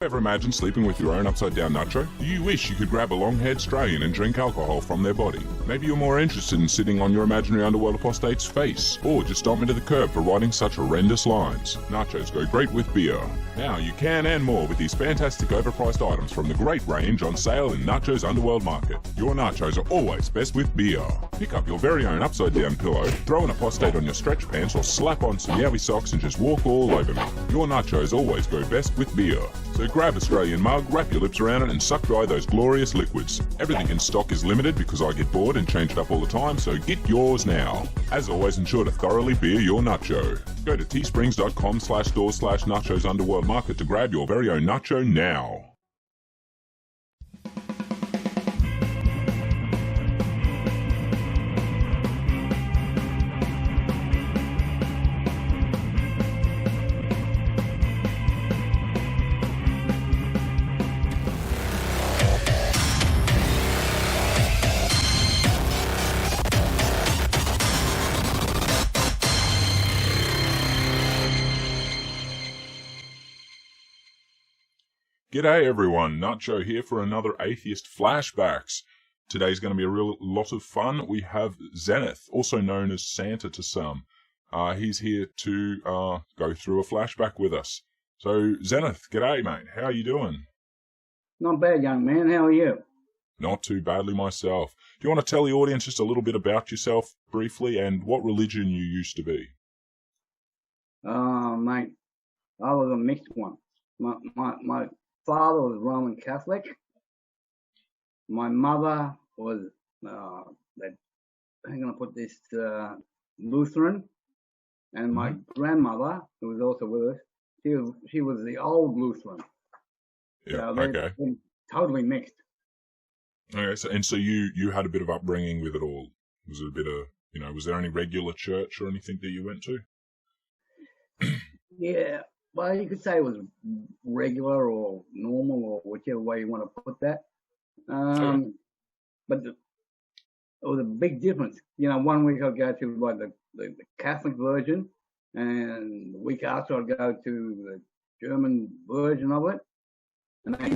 Ever imagine sleeping with your own upside-down nacho? Do you wish you could grab a long-haired Australian and drink alcohol from their body? Maybe you're more interested in sitting on your imaginary underworld apostate's face, or just stomp into the curb for writing such horrendous lines. Nachos go great with beer. Now you can and more with these fantastic overpriced items from the great range on sale in Nacho's Underworld Market. Your nachos are always best with beer. Pick up your very own upside-down pillow, throw an apostate on your stretch pants, or slap on some yowie socks and just walk all over me. Your nachos always go best with beer. So grab Australian mug, wrap your lips around it, and suck dry those glorious liquids. Everything in stock is limited because I get bored and change it up all the time, so get yours now. As always, ensure to thoroughly beer your nacho. Go to teesprings.com/store/nachos Underworld Market to grab your very own nacho now. G'day everyone, Nacho here for another Atheist Flashbacks. Today's going to be a real lot of fun. We have Zenith, also known as Santa to some. He's here to go through a flashback with us. So Zenith, g'day mate, how are you doing? Not bad, young man, how are you? Not too badly myself. Do you want to tell the audience just a little bit about yourself briefly and what religion you used to be? Mate, I was a mixed one. My father was Roman Catholic. My mother was, how can I put this, Lutheran. And my grandmother, who was also with us, she was the old Lutheran. Yeah, so okay. Totally mixed. Okay, so you had a bit of upbringing with it all. Was it a bit of, was there any regular church or anything that you went to? Yeah. Well, you could say it was regular or normal or whichever way you want to put that. But it was a big difference. 1 week I'd go to like the Catholic version, and the week after I'd go to the German version of it. And I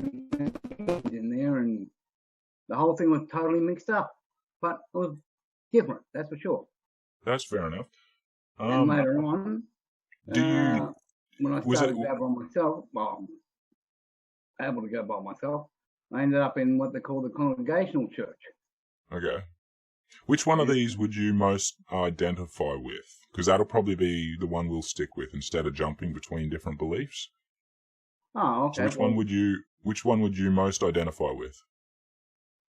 in there, and the whole thing was totally mixed up. But it was different, that's for sure. That's fair enough. And later on, when I started to go by myself, able to go by myself, I ended up in what they call the Congregational Church. Okay. Which one of these would you most identify with? Because that'll probably be the one we'll stick with instead of jumping between different beliefs. Oh, okay. So which one would you most identify with?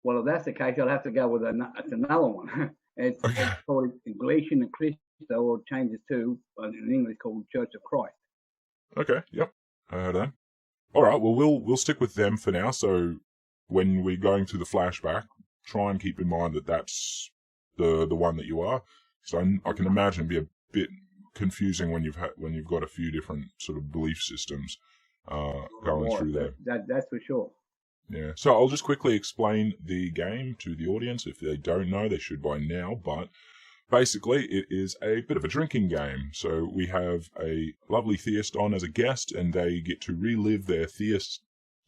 Well, if that's the case, I'll have to go with another one. It's called Galatian and Christo, or changes to, in English, called Church of Christ. Okay, yep, I heard that. All right, well, we'll stick with them for now. So when we're going through the flashback, try and keep in mind that that's the one that you are. So I can imagine it'd be a bit confusing when you've got a few different sort of belief systems going through there. That's for sure. Yeah. So I'll just quickly explain the game to the audience. If they don't know, they should by now, but basically, it is a bit of a drinking game. So we have a lovely theist on as a guest, and they get to relive their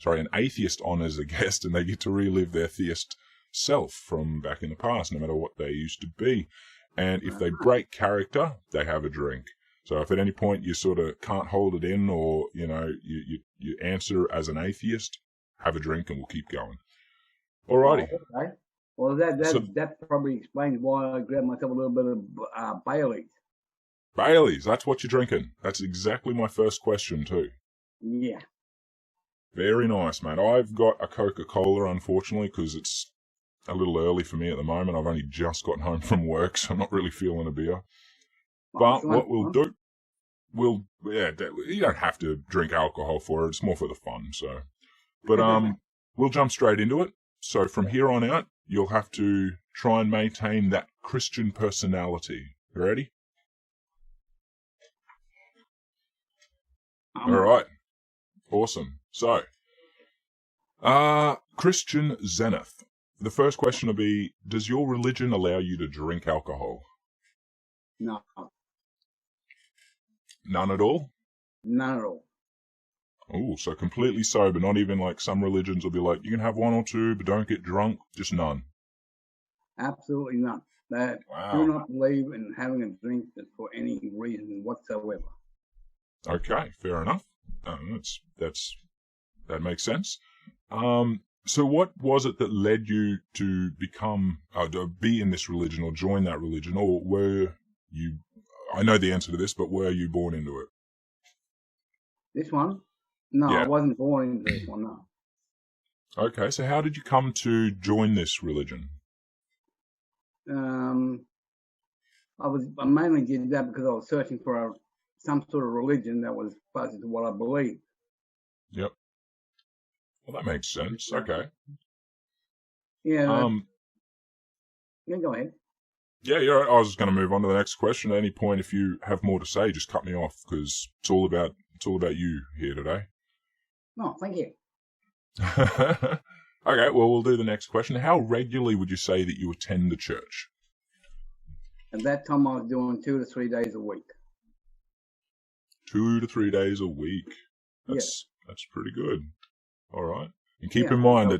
an atheist on as a guest, and they get to relive their theist self from back in the past, no matter what they used to be. And if they break character, they have a drink. So if at any point you sort of can't hold it in, or, you answer as an atheist, have a drink and we'll keep going. Alrighty. Oh, okay. Well, that probably explains why I grabbed myself a little bit of Bailey's. Bailey's, that's what you're drinking. That's exactly my first question too. Yeah. Very nice, mate. I've got a Coca-Cola, unfortunately, because it's a little early for me at the moment. I've only just gotten home from work, so I'm not really feeling a beer. But what we'll do, you don't have to drink alcohol for it. It's more for the fun, so. But we'll jump straight into it. So from here on out, you'll have to try and maintain that Christian personality. You ready? All right. Awesome. So, Christian Zenith. The first question will be, does your religion allow you to drink alcohol? No. None at all? None at all. Oh, so completely sober, not even like some religions will be like, you can have one or two, but don't get drunk, just none. Absolutely none. They do not believe in having a drink for any reason whatsoever. Okay, fair enough. That makes sense. So what was it that led you to be in this religion or join that religion, or were you? I know the answer to this, but were you born into it? This one? No, Yeah. I wasn't born into this one, no. Okay, so how did you come to join this religion? I mainly did that because I was searching for some sort of religion that was closer to what I believed. Yep. Well, that makes sense. Okay. Yeah. Yeah, go ahead. Yeah, I was just going to move on to the next question. At any point, if you have more to say, just cut me off, because it's all about you here today. Oh, thank you. Okay, well, we'll do the next question. How regularly would you say that you attend the church? At that time, I was doing 2 to 3 days a week. 2 to 3 days a week. That's pretty good. All right, and keep in mind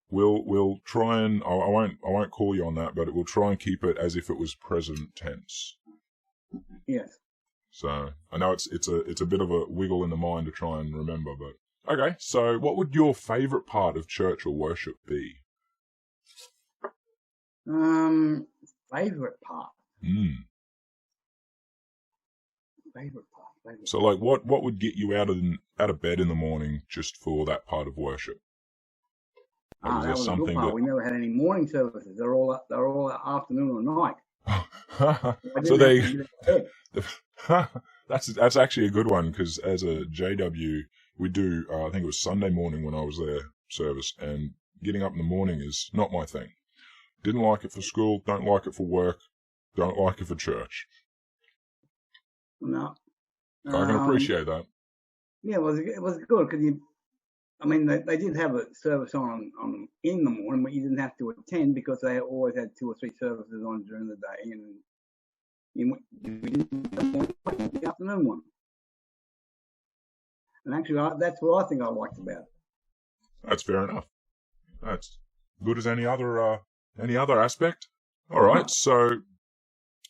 we'll try and I won't call you on that, but we'll try and keep it as if it was present tense. Yes. So I know it's a bit of a wiggle in the mind to try and remember, but okay. So what would your favourite part of church or worship be? Favorite part. Favorite part. So like what would get you out of bed in the morning just for that part of worship? Like, that was a good part. We never had any morning services. They're all afternoon or night. So that's actually a good one, because as a JW we do I think it was Sunday morning when I was there service, and getting up in the morning is not my thing. Didn't like it for school, don't like it for work, don't like it for church. No. I can appreciate that. Yeah, it was good because they did have a service on in the morning, but you didn't have to attend because they always had 2 or 3 services on during the day, and we didn't have the afternoon one. And actually, that's what I think I liked about it. That's fair enough. That's good as any other aspect. All right, so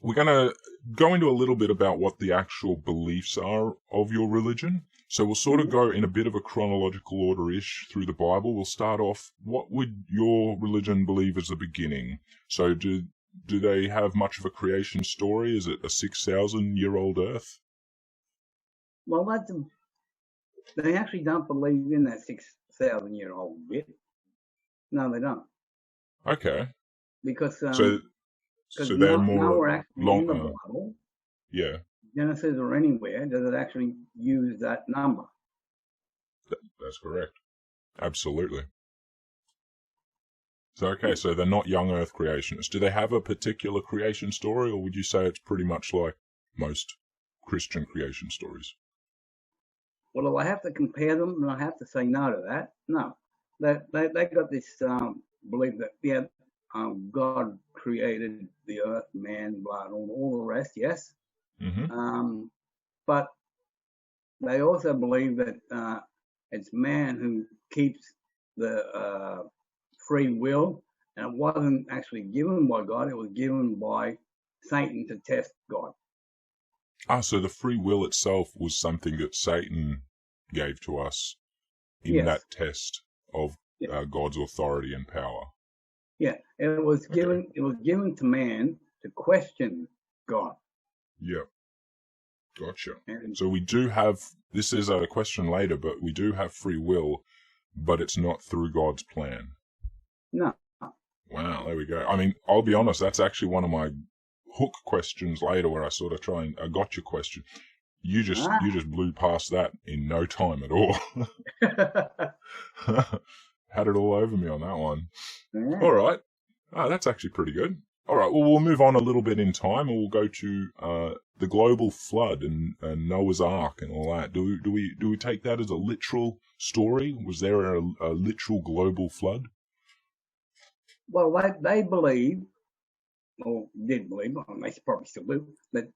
we're going to go into a little bit about what the actual beliefs are of your religion. So we'll sort of go in a bit of a chronological order-ish through the Bible. We'll start off, what would your religion believe as the beginning? So do they have much of a creation story? Is it a 6,000-year-old Earth? Well, they actually don't believe in that 6,000-year-old bit. No, they don't. Okay. Because so they're more actually in the Bible. Yeah. Genesis or anywhere does it actually use that number? That's correct. Absolutely. So okay, so they're not young Earth creationists. Do they have a particular creation story, or would you say it's pretty much like most Christian creation stories? Well, if I have to compare them, then I have to say no to that. No, they got this belief that God created the earth, man, blood, all the rest. Yes, but they also believe that it's man who keeps the free will, and it wasn't actually given by God; it was given by Satan to test God. So the free will itself was something that Satan gave to us in that test of God's authority and power. Yeah, it was given. It was given to man to question God. Yeah, gotcha. So we do have. This is a question later, but we do have free will, but it's not through God's plan. No. Wow, there we go. I mean, I'll be honest. That's actually one of my hook questions later, where I sort of try and got your question. You just blew past that in no time at all. Had it all over me on that one. Yeah. All right. That's actually pretty good. All right. Well, we'll move on a little bit in time, and we'll go to the global flood and Noah's Ark and all that. Do we take that as a literal story? Was there a literal global flood? Well, they believe, or did believe, they probably still do, that.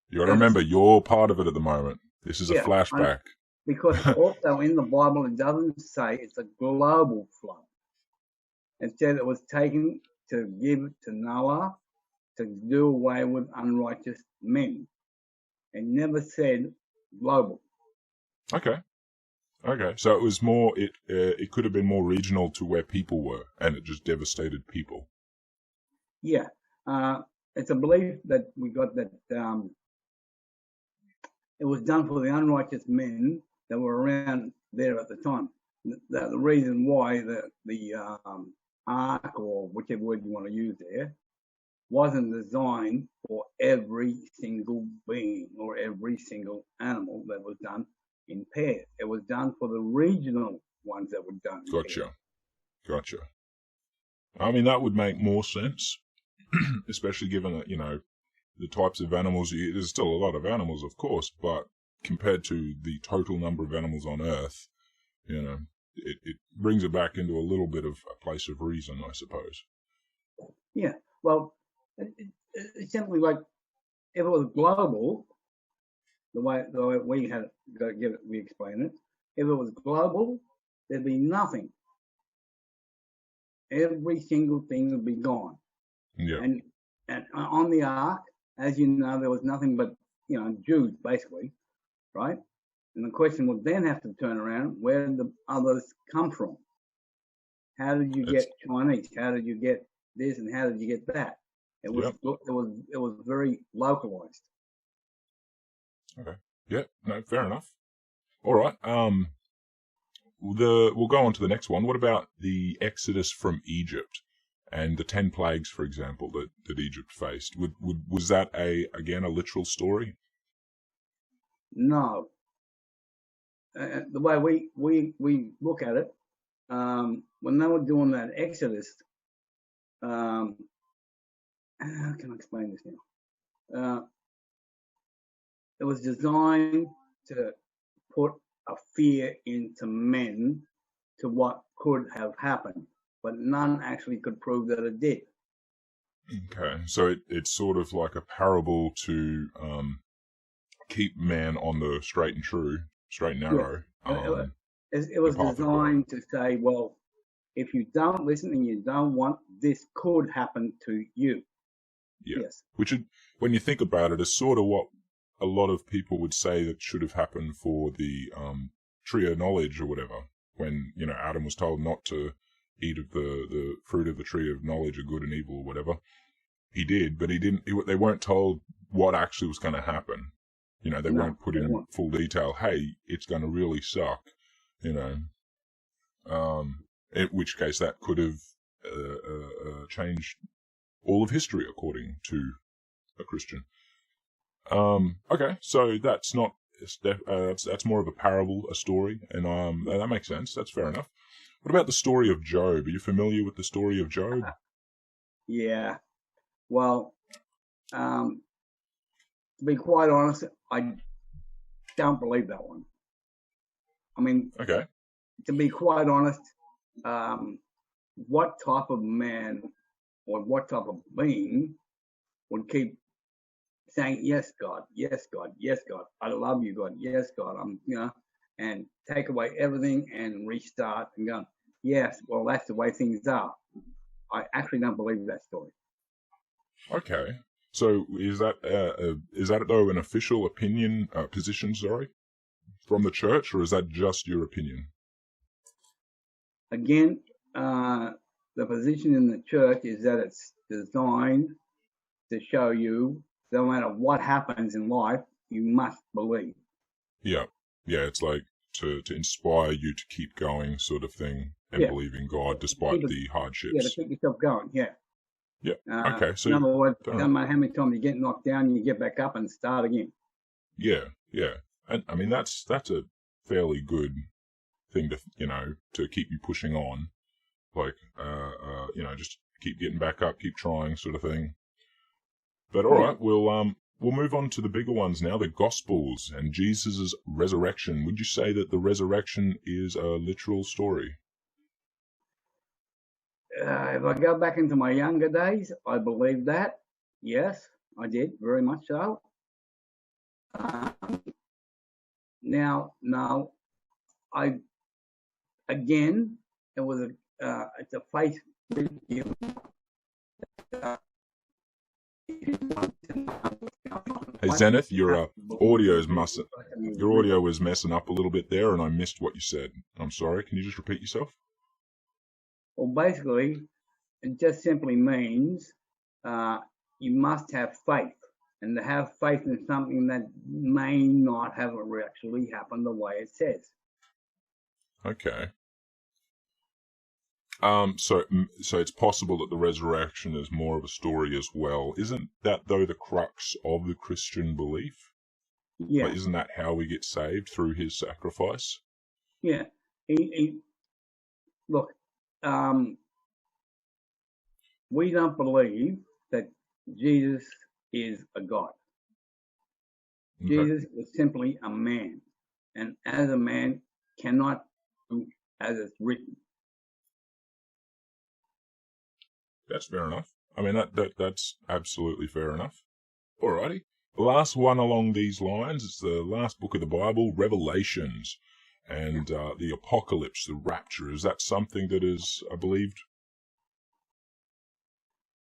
You got to remember, you're part of it at the moment. This is a flashback. Because also in the Bible it doesn't say it's a global flood. It said it was taken to give to Noah to do away with unrighteous men. It never said global. Okay. So it was more. It could have been more regional to where people were, and it just devastated people. Yeah. It's a belief that we got that it was done for the unrighteous men that were around there at the time. The reason why the ark, or whichever word you want to use there, wasn't designed for every single being or every single animal that was done in pairs. It was done for the regional ones that were done in pairs. Gotcha. I mean, that would make more sense, especially given that, the types of animals. There's still a lot of animals, of course, but compared to the total number of animals on Earth, it brings it back into a little bit of a place of reason, I suppose. Yeah, well, it's simply like if it was global, the way we had we explain it. If it was global, there'd be nothing. Every single thing would be gone. Yeah. And on the ark, as you know, there was nothing but Jews basically, right? And the question would then have to turn around: where did the others come from? How did you get Chinese? How did you get this? And how did you get that? It was very localized. Okay. Yeah. No. Fair enough. All right. We'll go on to the next one. What about the Exodus from Egypt and the 10 plagues, for example, that Egypt faced? Was that a literal story? No. The way we look at it, when they were doing that Exodus, how can I explain this now? It was designed to put a fear into men to what could have happened, but none actually could prove that it did. Okay, so it's sort of like a parable to keep man on the straight and narrow. Yeah. It was designed to say, well, if you don't listen and you don't want, this could happen to you. Yeah. Yes. Which, when you think about it, is sort of what a lot of people would say that should have happened for the tree of knowledge or whatever. When, Adam was told not to eat of the fruit of the tree of knowledge of good and evil or whatever. He did, but he didn't. They weren't told what actually was going to happen. They weren't put in full detail. Hey, it's going to really suck. In which case that could have changed all of history, according to a Christian. Okay, so that's not. That's more of a parable, a story, and that makes sense. That's fair enough. What about the story of Job? Are you familiar with the story of Job? Yeah. Well, to be quite honest, I don't believe that one. I mean, okay. To be quite honest, what type of man or what type of being would keep saying, yes, God, yes, God, yes, God, I love you, God, yes, God, and take away everything and restart and go, yes, well, that's the way things are. I actually don't believe that story. Okay. So is that though an official position, from the church, or is that just your opinion? Again, the position in the church is that it's designed to show you, no matter what happens in life, you must believe. Yeah. Yeah, it's like to inspire you to keep going, sort of thing, and believe in God despite the hardships. Yeah, to keep yourself going, yeah. Yeah. Okay, so... In other words, it doesn't matter how many times you get knocked down, you get back up and start again. Yeah. And, I mean, that's a fairly good thing to keep you pushing on. Like, just keep getting back up, keep trying, sort of thing. But all right, we'll move on to the bigger ones now, the Gospels and Jesus' resurrection. Would you say that the resurrection is a literal story? If I go back into my younger days, I believe that. Yes, I did, very much so. Now, no, I again, it's a faith religion. Hey Zenith, your audio was messing up a little bit there, and I missed what you said. I'm sorry. Can you just repeat yourself? Well, basically, it just simply means you must have faith, and to have faith in something that may not have actually happened the way it says. Okay. So it's possible that the resurrection is more of a story as well. Isn't that, though, the crux of the Christian belief? Yeah. Like, isn't that how we get saved, through his sacrifice? Yeah. Look, we don't believe that Jesus is a God. Okay. Jesus is simply a man, and as a man cannot do as it's written. That's fair enough. I mean, that's absolutely fair enough. Alrighty. The last one along these lines is the last book of the Bible, Revelations, and the apocalypse, the rapture. Is that something that is believed?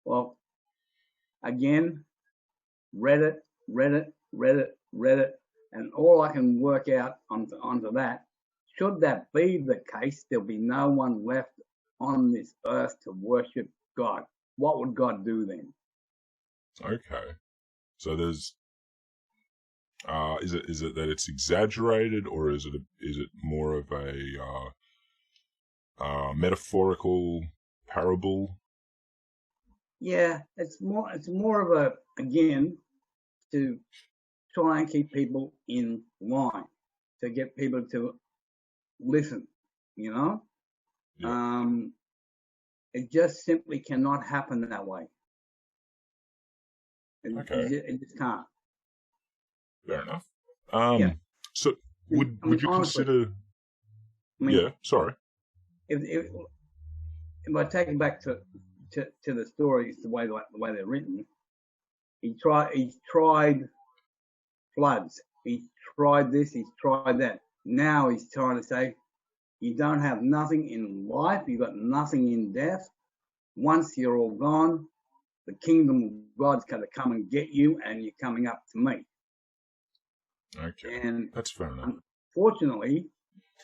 Well, again, read it, and all I can work out onto that, should that be the case, there'll be no one left on this earth to worship God. What would God do then? Okay. So there's, is it that it's exaggerated, or is it more of a metaphorical parable? Yeah, it's more of a, again, to try and keep people in line, to get people to listen, you know? Yeah. It just simply cannot happen that way. It just can't. Fair enough. Yeah. So would you honestly consider? Yeah. Sorry. If I take it back to the stories, the way they're written, he tried floods. He's tried this. He's tried that. Now he's trying to say, you don't have nothing in life. You've got nothing in death. Once you're all gone, the kingdom of God's going to come and get you, and you're coming up to me. Okay, and that's fair enough. Unfortunately,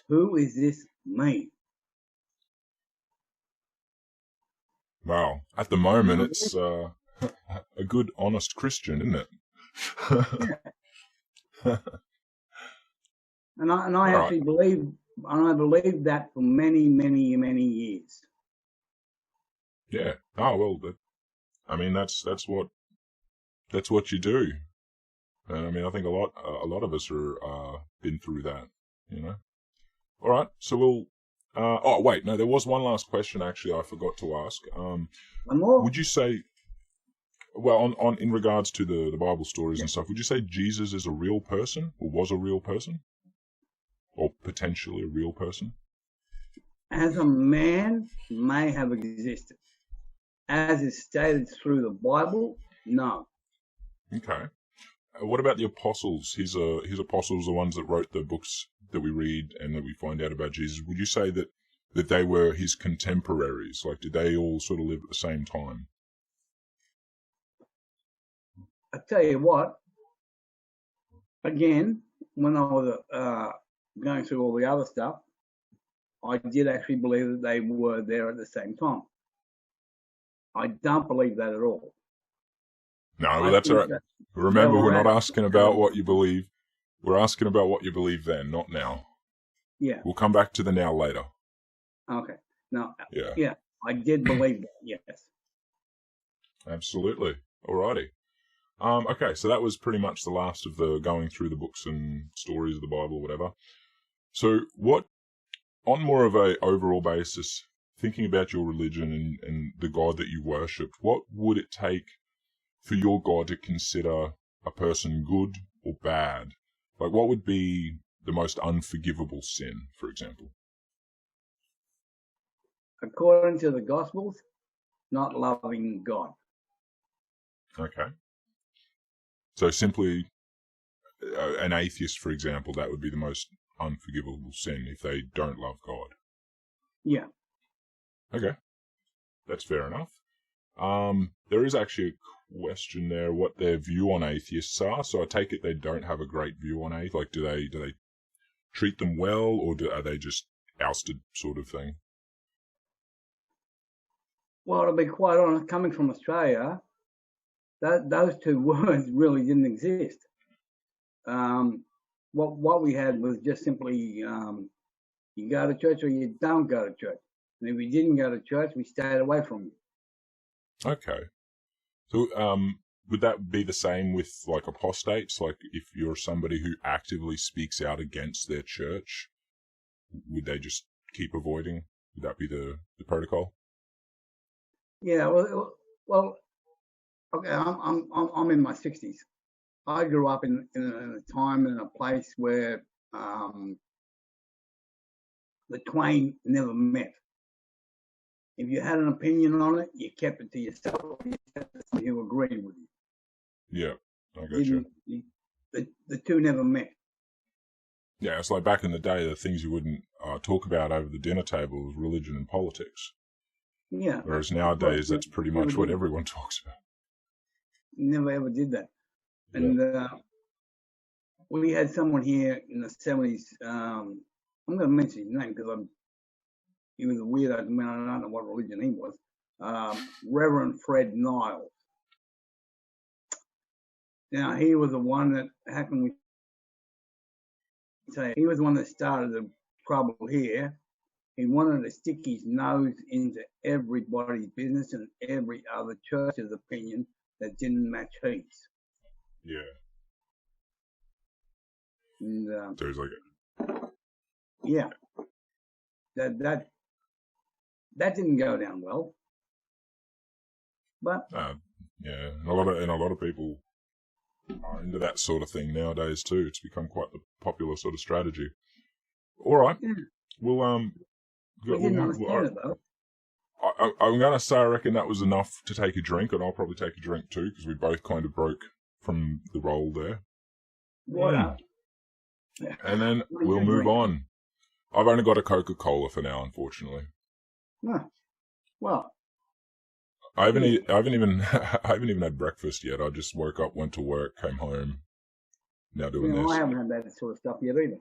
who is this me? Well, at the moment, it's a good, honest Christian, isn't it? Yeah. and I actually believe, and I believed that for many, many, many years. Yeah. Oh well, I mean that's what you do. And I mean, I think a lot of us are been through that, you know. All right, so we'll. Oh wait, no, there was one last question actually I forgot to ask. One more? Would you say, well, on in regards to the Bible stories and stuff, would you say Jesus is a real person, or was a real person, or potentially a real person? As a man, may have existed. As is stated through the Bible, no. Okay. What about the apostles? His apostles, the ones that wrote the books that we read and that we find out about Jesus. Would you say that they were his contemporaries? Like, did they all sort of live at the same time? I tell you what. Again, when I was going through all the other stuff, I did actually believe that they were there at the same time. I don't believe that at all. No, well, that's all right. Remember, we're not asking about what you believe. We're asking about what you believe then, not now. Yeah. We'll come back to the now later. Okay. No. Yeah. Yeah, I did believe that, yes. Absolutely. Alrighty. Okay, so that was pretty much the last of the going through the books and stories of the Bible, whatever. So what, on more of a overall basis, thinking about your religion and the God that you worshipped, what would it take for your God to consider a person good or bad? Like, what would be the most unforgivable sin, for example? According to the Gospels, not loving God. Okay. So simply, an atheist, for example, that would be the most unforgivable sin if they don't love God. Yeah. Okay, that's fair enough. There is actually a question there what their view on atheists are. So I take it they don't have a great view on atheists. Like, do they treat them well, or are they just ousted sort of thing? Well, to be quite honest, coming from Australia, those two words really didn't exist. What we had was just simply you go to church or you don't go to church. And if we didn't go to church, we stayed away from you. Okay. So would that be the same with like apostates? Like if you're somebody who actively speaks out against their church, would they just keep avoiding? Would that be the protocol? Yeah, well, okay. I'm in my 60s. I grew up in a time and a place where the twain never met. If you had an opinion on it, you kept it to yourself. You kept it to who agreed with you. Yeah, I got you. The two never met. Yeah, it's like back in the day, the things you wouldn't talk about over the dinner table was religion and politics. Yeah. Whereas nowadays, that's pretty much what everyone talks about. Never ever did that. And we had someone here in the 70s. I'm going to mention his name because he was a weirdo. I mean, I don't know what religion he was. Reverend Fred Niles. Now, he was the one that, how can we say, he was the one that started the trouble here. He wanted to stick his nose into everybody's business and every other church's opinion that didn't match his. Yeah. And, so he's like, yeah, that didn't go down well. But yeah, and a lot of people are into that sort of thing nowadays too. It's become quite the popular sort of strategy. All right, we'll we didn't understand it though. I'm going to say I reckon that was enough to take a drink, and I'll probably take a drink too because we both kind of broke from the roll there. What? And then we'll move on. I've only got a Coca-Cola for now, unfortunately. No. Well, I haven't even had breakfast yet. I just woke up, went to work, came home. Now doing this. I haven't had that sort of stuff yet either.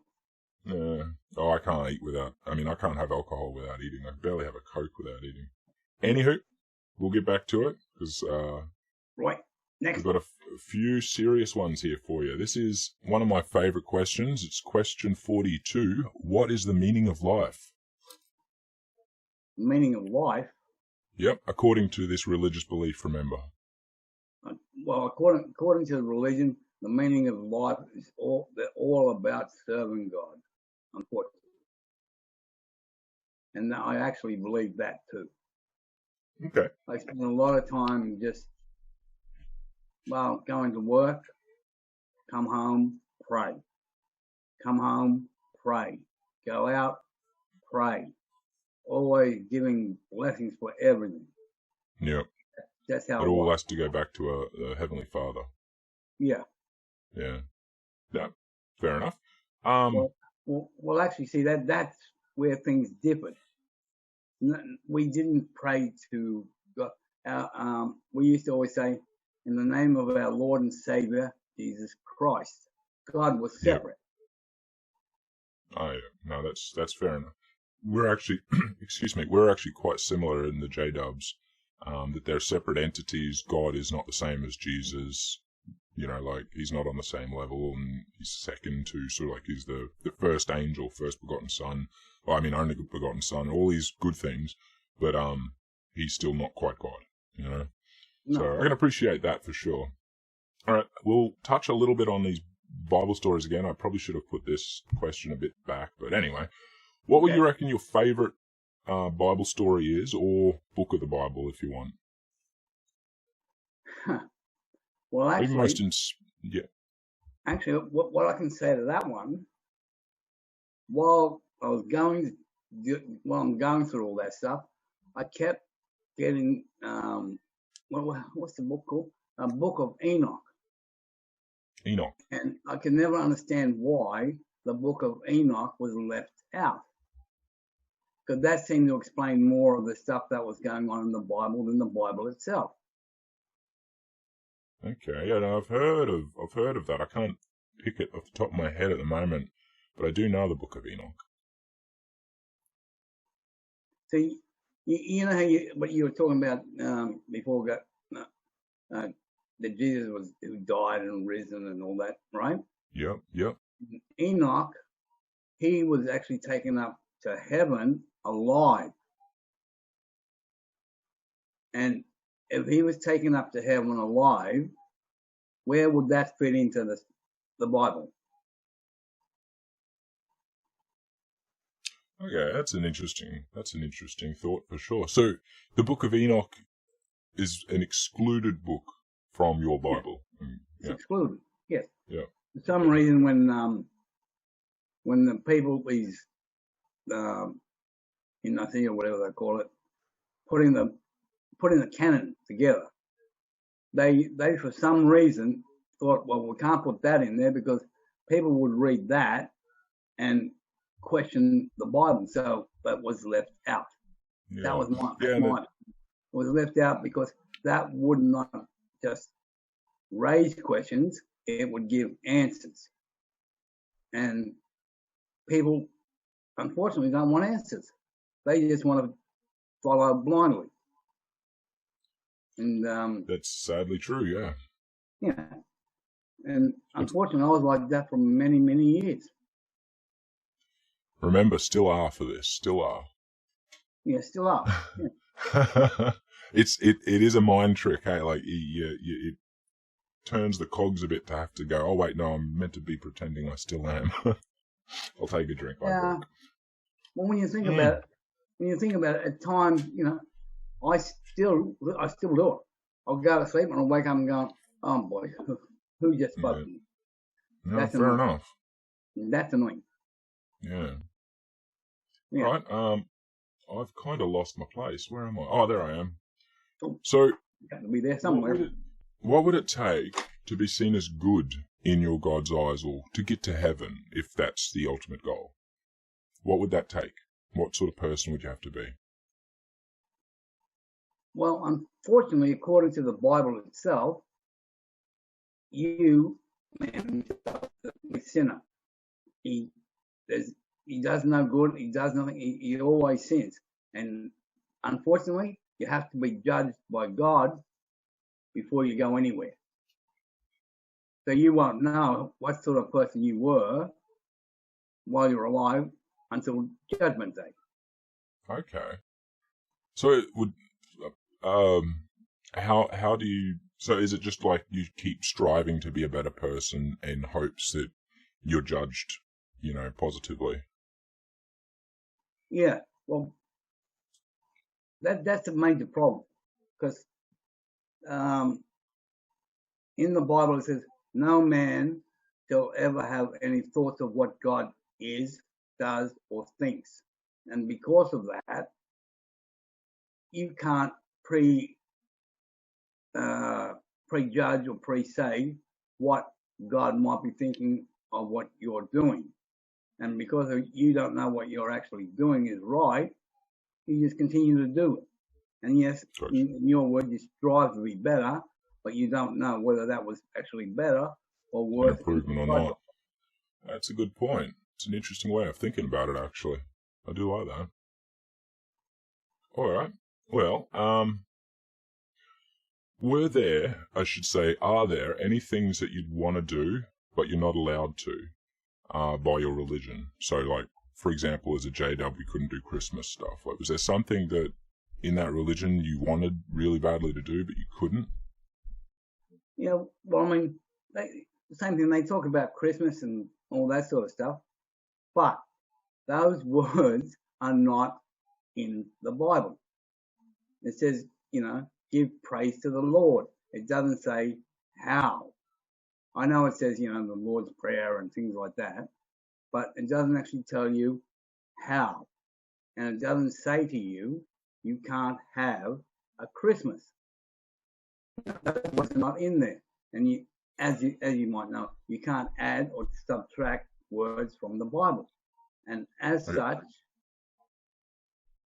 Yeah. Oh, I can't eat without. I mean, I can't have alcohol without eating. I barely have a Coke without eating. Anywho, we'll get back to it because right. Next. We've got a few serious ones here for you. This is one of my favourite questions. It's question 42. What is the meaning of life? Meaning of life? Yep, according to this religious belief, remember. Well, according to the religion, the meaning of life is all about serving God, unfortunately. And I actually believe that too. Okay. I spend a lot of time just, going to work, come home, pray. Come home, pray. Go out, pray. Always giving blessings for everything. Yep. That's how it all has to go back to a Heavenly Father. Yeah. Yeah. Yeah. Fair enough. Well, actually, see, that's where things differed. We didn't pray to God. We used to always say, in the name of our Lord and Savior, Jesus Christ. God was separate. Yep. Oh, yeah. No, that's fair enough. We're actually, we're actually quite similar in the J-dubs, that they're separate entities. God is not the same as Jesus. Like, he's not on the same level, and he's second to, sort of like, he's the first angel, first begotten son. Well, I mean, only begotten son, all these good things, but he's still not quite God, No. So I can appreciate that for sure. All right, we'll touch a little bit on these Bible stories again. I probably should have put this question a bit back, but anyway, what would you reckon your favourite Bible story is, or book of the Bible, if you want? Well, actually, Actually, what I can say to that one, while I'm going through all that stuff, I kept getting what's the book called? A Book of Enoch. Enoch. And I can never understand why the book of Enoch was left out. Because that seemed to explain more of the stuff that was going on in the Bible than the Bible itself. Okay, yeah, no, I've heard of that. I can't pick it off the top of my head at the moment, but I do know the Book of Enoch. So you know how what you were talking about before we got that Jesus was who died and risen and all that, right? Yep. Enoch, he was actually taken up to heaven alive. And if he was taken up to heaven alive, where would that fit into the Bible? Okay, that's an interesting thought for sure. So the Book of Enoch is an excluded book from your Bible. It's excluded. Yes. Yeah. For some reason, when the people, these Nazi or whatever they call it, putting the canon together, they for some reason thought, well, we can't put that in there because people would read that and question the Bible, so that was left out. Yeah. That was mine. Yeah, It was left out because that would not just raise questions, it would give answers. And people, unfortunately, don't want answers. They just want to follow blindly. And that's sadly true, yeah. Yeah. And unfortunately, I was like that for many, many years. Remember, still are for this. Still are. Yeah, still are. Yeah. It is a mind trick, hey? Like it turns the cogs a bit to have to go, oh wait, no, I'm meant to be pretending I still am. I'll take a drink. Yeah. Well, when you think about it, at times, I still do it. I'll go to sleep and I'll wake up and go, oh boy, who just spoke to me? No, fair enough. That's annoying. Yeah. Yeah. Right. I've kind of lost my place. Where am I? Oh, there I am. Oh, so, you have to be there somewhere. What would it take to be seen as good in your God's eyes, or to get to heaven, if that's the ultimate goal? What would that take? What sort of person would you have to be? Well, unfortunately, according to the Bible itself, you, man, a sinner. He does no good. He does nothing. He always sins. And unfortunately, you have to be judged by God before you go anywhere. So you won't know what sort of person you were while you're alive until Judgment Day. Okay. So it would, how do you, so is it just like you keep striving to be a better person in hopes that you're judged, positively? Yeah, well, that's a major problem, because in the Bible it says, no man shall ever have any thoughts of what God is, does, or thinks. And because of that, you can't prejudge or pre-say what God might be thinking of what you're doing. And because you don't know what you're actually doing is right, you just continue to do it. And yes, in your word, you strive to be better, but you don't know whether that was actually better or worse. Improvement or not. That's a good point. It's an interesting way of thinking about it, actually. I do like that. All right. Well, are there any things that you'd want to do, but you're not allowed to, by your religion? So, like, for example, as a JW, you couldn't do Christmas stuff. Like, was there something that in that religion you wanted really badly to do, but you couldn't? Yeah, well, I mean, the same thing, they talk about Christmas and all that sort of stuff, but those words are not in the Bible. It says, give praise to the Lord. It doesn't say how. I know it says, the Lord's Prayer and things like that, but it doesn't actually tell you how. And it doesn't say to you, you can't have a Christmas. That's what's not in there. And as you might know, you can't add or subtract words from the Bible. And as such,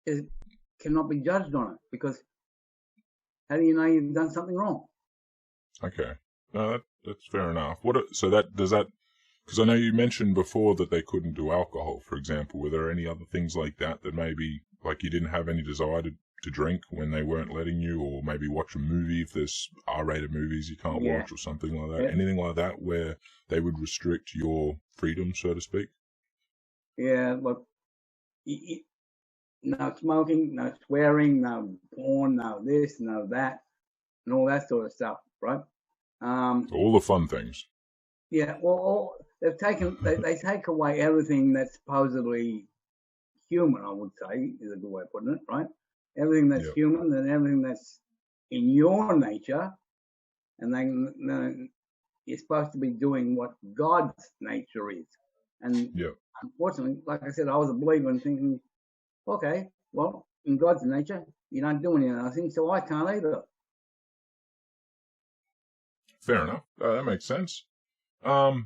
it cannot be judged on it, because how do you know you've done something wrong? Okay. No, that's fair enough. Because I know you mentioned before that they couldn't do alcohol, for example. Were there any other things like that maybe, like you didn't have any desire to drink when they weren't letting you, or maybe watch a movie if there's R-rated movies you can't watch or something like that? Yeah. Anything like that where they would restrict your freedom, so to speak? Yeah, look, no smoking, no swearing, no porn, no this, no that, and all that sort of stuff, right? All the fun things. Yeah, well, they take away everything that's supposedly human, I would say, is a good way of putting it, right? Everything that's human and everything that's in your nature, and then you're supposed to be doing what God's nature is. And unfortunately, like I said, I was a believer and thinking, okay, well, in God's nature, you don't do any other things, so I can't either. Fair enough. That makes sense. All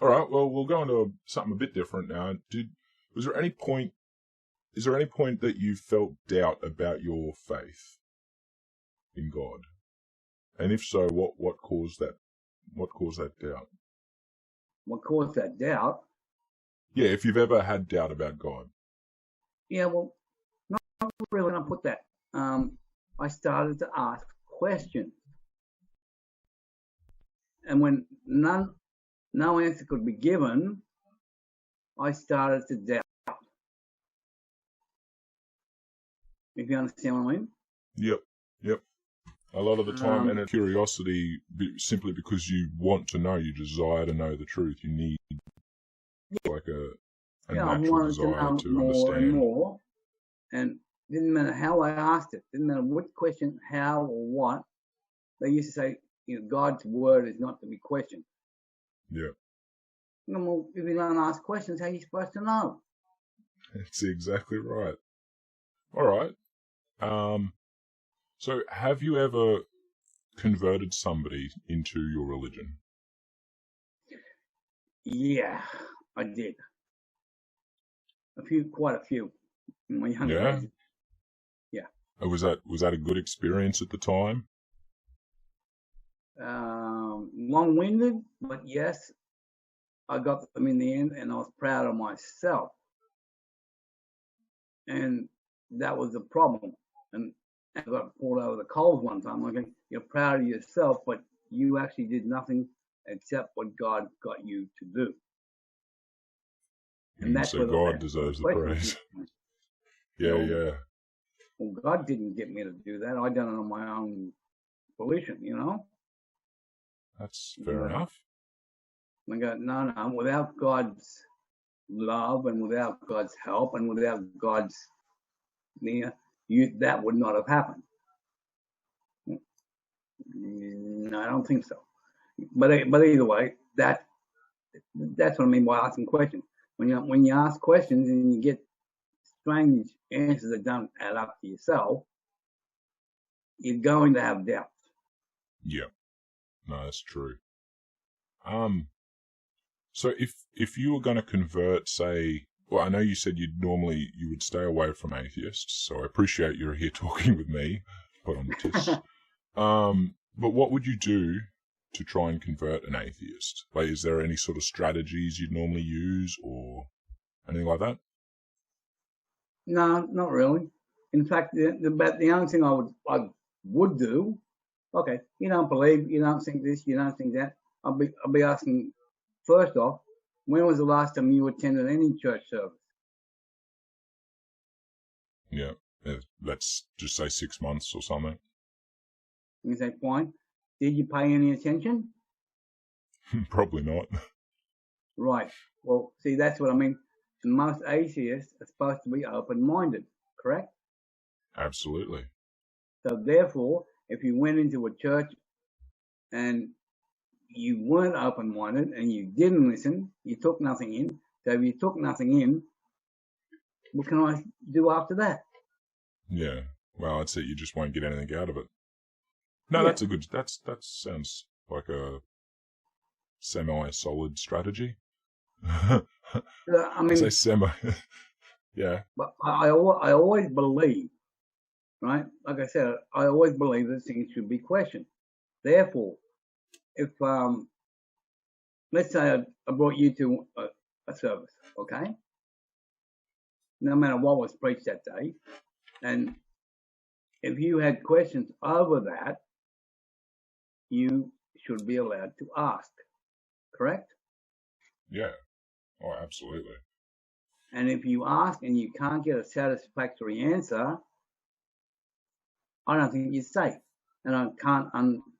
right. Well, we'll go into something a bit different now. Is there any point that you felt doubt about your faith in God? And if so, what caused that? What caused that doubt? What caused that doubt? Yeah, if you've ever had doubt about God. Yeah, well, not really when I put that. I started to ask questions. And when no answer could be given, I started to doubt. If you understand what I mean? Yep. A lot of the time, and a curiosity, simply because you want to know, you desire to know the truth. You need like a natural desire to more understand. And more, and didn't matter how I asked it, didn't matter which question, how or what. They used to say, God's word is not to be questioned. Yeah. Well, if you don't ask questions, how are you supposed to know? That's exactly right. All right. So have you ever converted somebody into your religion? Yeah, I did. Quite a few in my younger days. Yeah. Was that a good experience at the time? Long-winded, but yes, I got them in the end, and I was proud of myself. And that was the problem. And I got pulled over the coals one time. Like, you're proud of yourself, but you actually did nothing except what God got you to do. And that's so God deserves the praise. Yeah. Well, God didn't get me to do that. I done it on my own volition, That's fair enough. I go, no, without God's love and without God's help and without God's that would not have happened. No, I don't think so. But either way, that's what I mean by asking questions. When you ask questions and you get strange answers that don't add up to yourself, you're going to have doubts. Yeah, no, that's true. So if you were going to convert, say, well, I know you said you would stay away from atheists, so I appreciate you're here talking with me, put on the test. But what would you do to try and convert an atheist? Like, is there any sort of strategies you'd normally use or anything like that? No, not really. In fact, the only thing I would do, okay, you don't believe, you don't think this, you don't think that. I'll be asking, first off, when was the last time you attended any church service? Yeah, let's just say 6 months or something. You say, fine. Did you pay any attention? Probably not. Right. Well, see, that's what I mean. Most atheists are supposed to be open-minded, correct? Absolutely. So therefore, if you went into a church and you weren't open-minded and you didn't listen, you took nothing in. So if you took nothing in, what can I do after that? Yeah. Well, I'd say you just won't get anything out of it. No, yeah. That sounds like a semi-solid strategy. I mean, say semi. Yeah. but I always believe, right? Like I said, I always believe that things should be questioned. Therefore, if let's say I brought you to a service, okay? No matter what was preached that day, and if you had questions over that, you should be allowed to ask, correct? Yeah. Oh, absolutely. And if you ask and you can't get a satisfactory answer, I don't think you're safe. And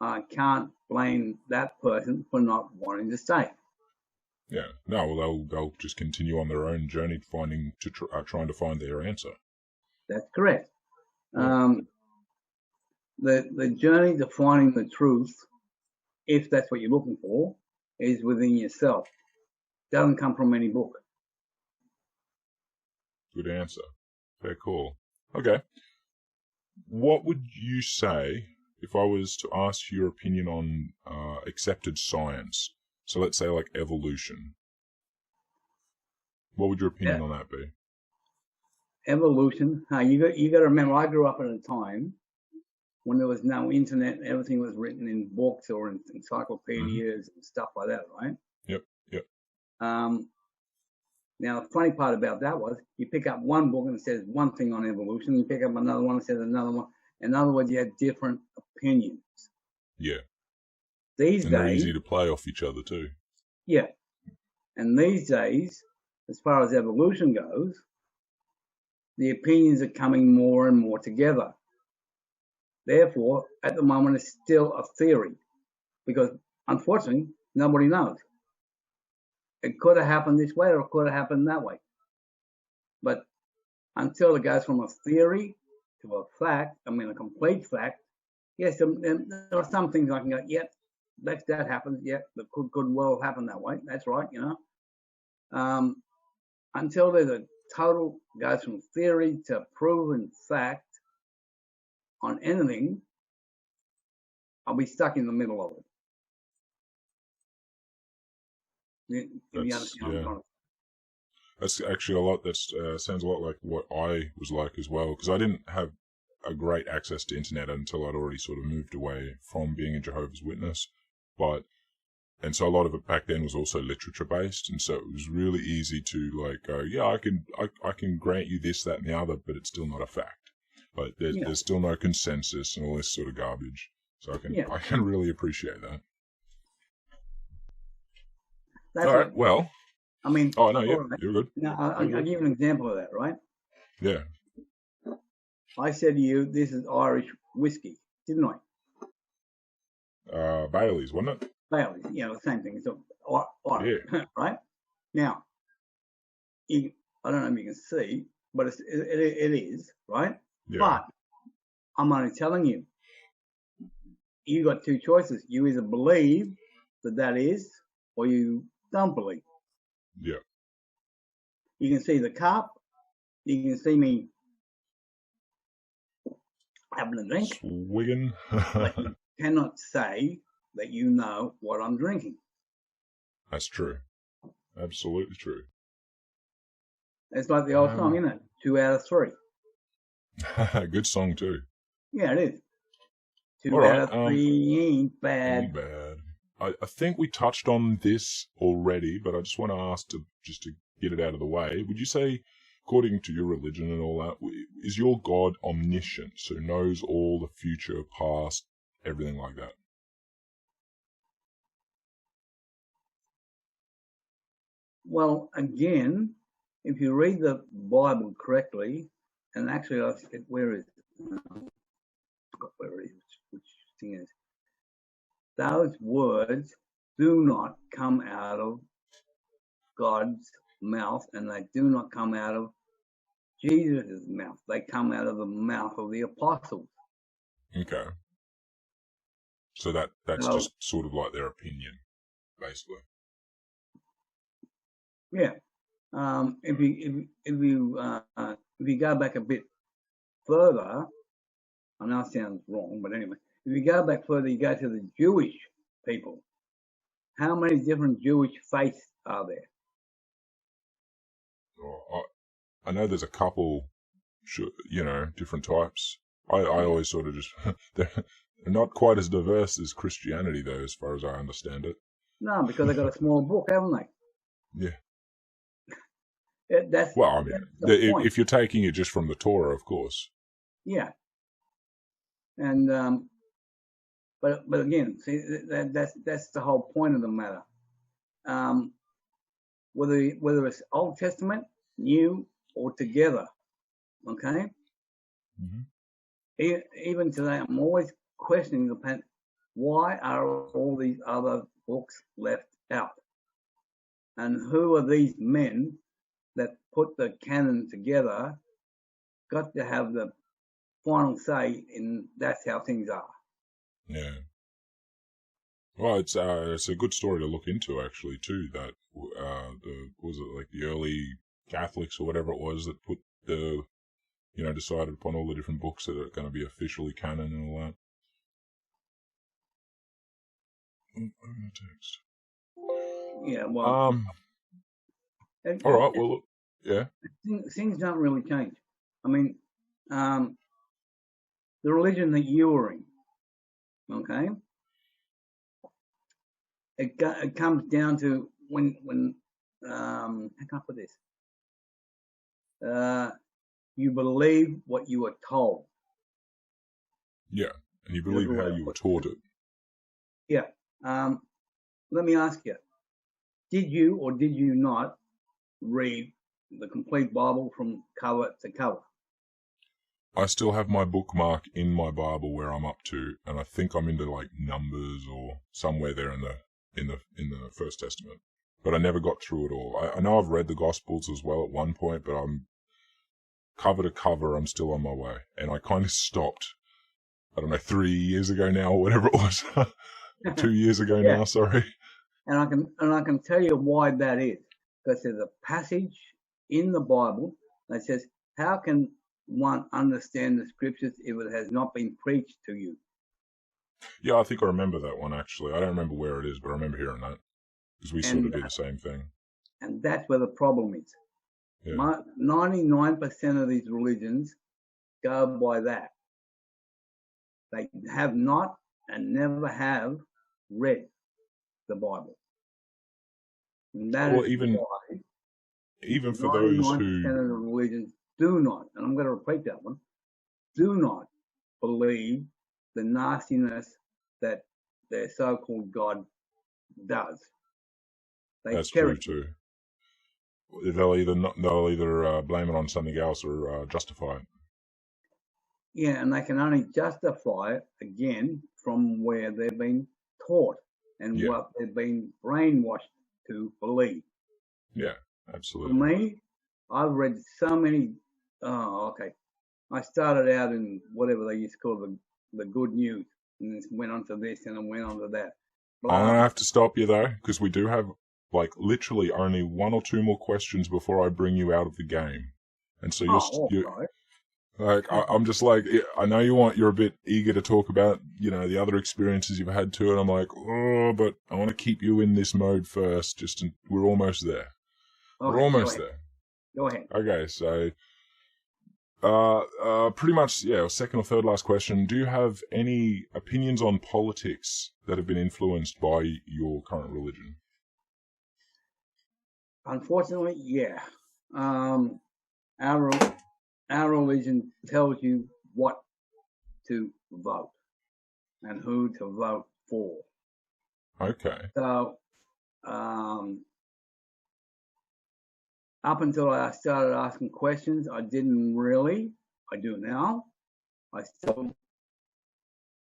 I can't blame that person for not wanting to stay. Yeah. No, well, they'll just continue on their own journey trying to find their answer. That's correct. Yeah. The journey to finding the truth, if that's what you're looking for, is within yourself. It doesn't come from any book. Good answer. Fair call. Okay. What would you say if I was to ask your opinion on accepted science? So let's say like evolution. What would your opinion on that be? Evolution. You got to remember, I grew up at a time when there was no internet. Everything was written in books or in encyclopedias and stuff like that, right? Yep. Now, the funny part about that was you pick up one book and it says one thing on evolution. You pick up another one and it says another one. In other words, you had different opinions. Yeah. These days, they're easy to play off each other too. Yeah. And these days, as far as evolution goes, the opinions are coming more and more together. Therefore, at the moment, it's still a theory because, unfortunately, nobody knows. It could have happened this way or it could have happened that way. But until it goes from a theory to a fact, a complete fact, yes, there are some things I can go, yep, that happens, yep, that could well happen that way. That's right, Until there's a total goes from theory to proven fact on anything, I'll be stuck in the middle of it. That's actually a lot. That sounds a lot like what I was like as well, because I didn't have a great access to internet until I'd already sort of moved away from being a Jehovah's Witness. And so a lot of it back then was also literature based, and so it was really easy to like go, yeah, I can grant you this, that, and the other, but it's still not a fact. But there's still no consensus and all this sort of garbage. So I can really appreciate that. That's all right. Well. Oh no, you're good. Now, I'll give you an example of that, right? Yeah. I said to you, this is Irish whiskey, didn't I? Bailey's, wasn't it? Bailey's, the same thing. It's Irish, right? Now, I don't know if you can see, but it is, right? Yeah. But I'm only telling you, you got two choices. You either believe that is, or you don't believe. Yeah. You can see the cup. You can see me having a drink. Swigging. But you cannot say that you know what I'm drinking. That's true. Absolutely true. It's like the old song, isn't it? 2 out of 3. Good song too. Yeah, it is. 2 out of 3 ain't bad. Ain't bad. I think we touched on this already, but I just want to ask to get it out of the way. Would you say, according to your religion and all that, is your God omniscient, so knows all the future, past, everything like that? Well, again, if you read the Bible correctly, and actually, where is it? Where is it? Which thing is? Those words do not come out of God's mouth, and they do not come out of Jesus' mouth. They come out of the mouth of the apostles. Okay. So that's just sort of like their opinion, basically. Yeah. If you go back a bit further, I know it sounds wrong, but anyway, if you go back further, you go to the Jewish people. How many different Jewish faiths are there? I know there's a couple, different types. I always sort of just, they're not quite as diverse as Christianity, though, as far as I understand it. No, because they got a small book, haven't they? Yeah. That's if you're taking it just from the Torah, of course. Yeah. And but again, see, that's the whole point of the matter. Whether it's Old Testament, New, or together, okay. Mm-hmm. Even today, I'm always questioning why are all these other books left out, and who are these men that put the canon together? Got to have the final say in that's how things are. Yeah. Well, it's a good story to look into, actually, too. That was it like the early Catholics or whatever it was that put decided upon all the different books that are going to be officially canon and all that. Text. Yeah. Well. All right. Well, yeah. Things don't really change. I mean, the religion that you were in, okay. It comes down to when how can I put this? You believe what you were told. Yeah, and you believe how you were taught it. Yeah. Let me ask you: did you or did you not read the complete Bible from cover to cover? I still have my bookmark in my Bible where I'm up to, and I think I'm into like Numbers or somewhere there in the First Testament. But I never got through it all. I know I've read the Gospels as well at one point, but I'm cover to cover. I'm still on my way, and I kind of stopped. I don't know, 3 years ago now or whatever it was. 2 years ago now. Sorry. And I can tell you why that is, because there's a passage in the Bible that says, "How can one understand the scriptures if it has not been preached to you?" Yeah, I think I remember that one, actually. I don't remember where it is, but I remember hearing that. Because we sort of do the same thing. And that's where the problem is. Yeah. 99% of these religions go by that. They have not and never have read the Bible. And that is even for those who... 99% of the religions do not, and I'm going to repeat that one, do not believe the nastiness that their so-called God does. That's true too. They'll either blame it on something else or justify it. Yeah, and they can only justify it again from where they've been taught and what they've been brainwashed to believe. Yeah, absolutely. For me, I've read so many. I started out in whatever they used to call the good news, and then went on to this and then went on to that. I'm gonna have to stop you though, because we do have like literally only one or two more questions before I bring you out of the game, and so I'm just like, I know you're a bit eager to talk about the other experiences you've had too, and I'm like, but I want to keep you in this mode first. We're almost there. We're almost there. Go ahead. Okay, so pretty much, second or third last question. Do you have any opinions on politics that have been influenced by your current religion? Unfortunately, yeah. Our religion tells you what to vote and who to vote for. Okay. So, up until I started asking questions, I didn't really. I do now. I still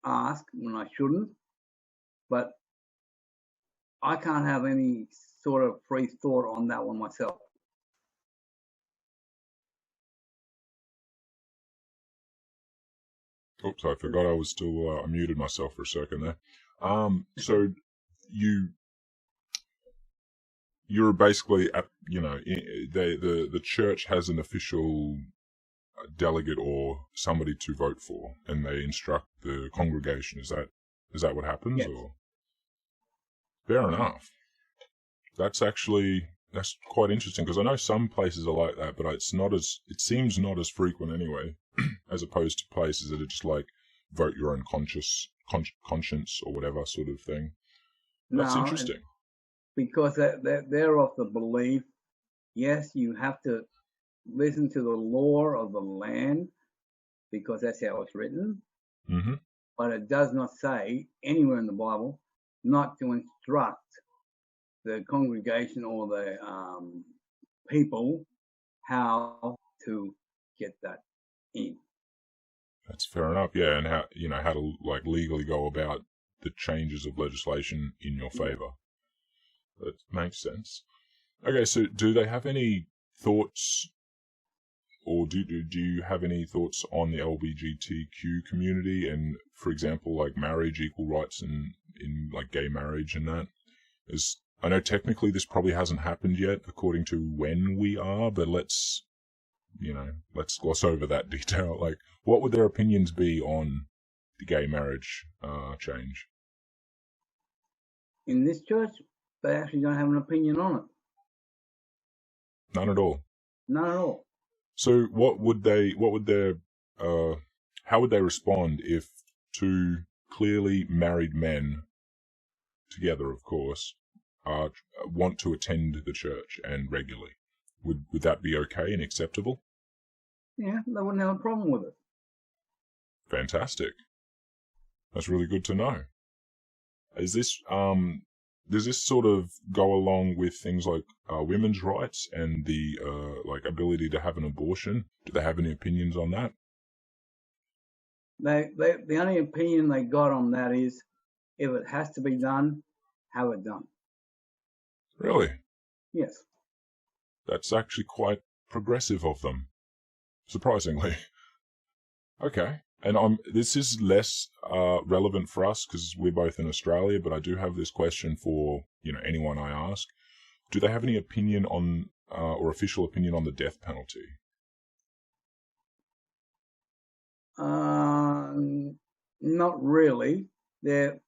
ask when I shouldn't, but I can't have any sort of free thought on that one myself. Oops, I forgot I was still, I muted myself for a second there. So you're basically, the church has an official delegate or somebody to vote for, and they instruct the congregation. Is that what happens? Yes. Or fair enough. That's actually that's quite interesting, because I know some places are like that, but it seems not as frequent anyway, as opposed to places that are just like vote your own conscience or whatever sort of thing. That's interesting. Because they're of the belief, yes, you have to listen to the law of the land, because that's how it's written. Mm-hmm. But it does not say anywhere in the Bible not to instruct the congregation or the people how to get that in. That's fair enough, yeah, and how to like legally go about the changes of legislation in your favour. That makes sense. Okay, so do they have any thoughts, or do you have any thoughts on the LGBTQ community and, for example, like marriage, equal rights in like gay marriage and that? I know technically this probably hasn't happened yet according to when we are, but let's gloss over that detail. Like, what would their opinions be on the gay marriage change? In this church, they actually don't have an opinion on it. None at all. None at all. So how would they respond if two clearly married men, together of course, want to attend the church and regularly? Would that be okay and acceptable? Yeah, they wouldn't have a problem with it. Fantastic. That's really good to know. Is this does this sort of go along with things like women's rights and the like ability to have an abortion? Do they have any opinions on that? The only opinion they got on that is, if it has to be done, have it done. Really? Yes. That's actually quite progressive of them, surprisingly. Okay. And this is less relevant for us because we're both in Australia, but I do have this question for anyone I ask. Do they have any opinion on or official opinion on the death penalty? Not really. They're